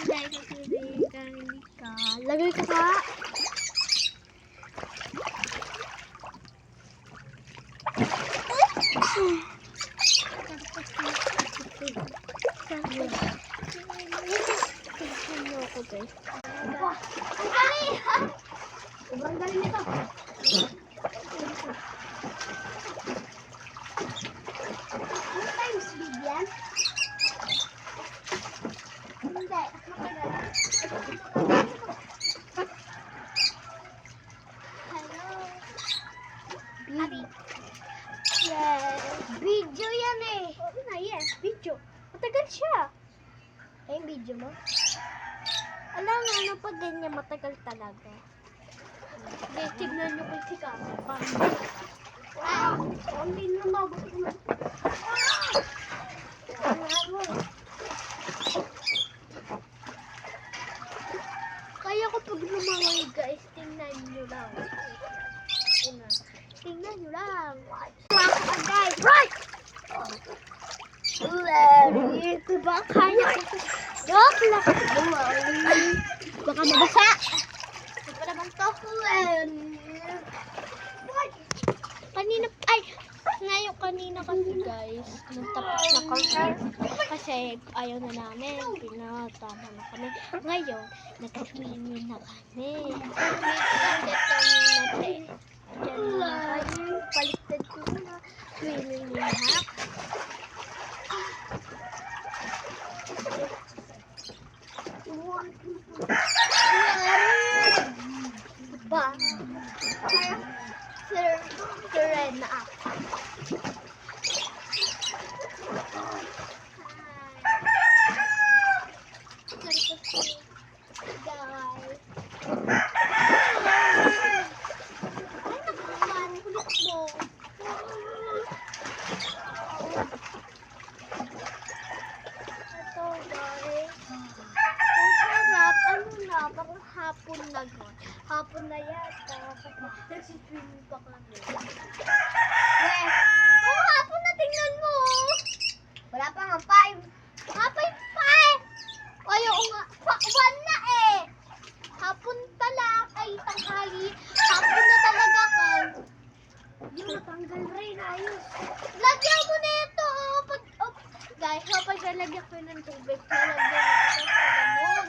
Dahil hindi ka. Lagay ka ka. Sobrang galing nito. Ano times speed yan? Hindi. Hello. Baby. Yes. Video yan eh. Oo na, yes. Video. Matagal siya. Ay, yung video mo? Alam nga, ano pa din niya matagal talaga. Okay, tignan nyo kung sika. Wow! Hindi na mabot mo. Kaya ko pag lumangoy guys, tingnan nyo lang. Tingnan nyo lang. Guys, right! Diba kaya ko? Joke lang. Baka mabasa. Ito naman to. Kanina, ay, ngayon kanina kasi guys, natapos na kami. Kasi ayaw na namin, pinatama na kami. Ngayon, nag-swimming na kami. Paliktad ko na. Swimming na. Ba? Serena ako. Guys. Ay, nakaman. Kulit mo. Ito, guys. Masarap. Ano na? Parang hapon na, guys. Hapon na yata. Nagsiswimming pa kami. Oo, hapon na. Tingnan mo. Wala pa nga 5. Nga 5. Ay, oo nga. 1 na eh. Hapon pala. Ay, tanghali. Hapon na talaga ka. Hindi mo natanggal rin. Ayos. Lagyan mo na ito. Guys, kapag nalagyan ko ng tubig, nalagyan mo ito sa ganun.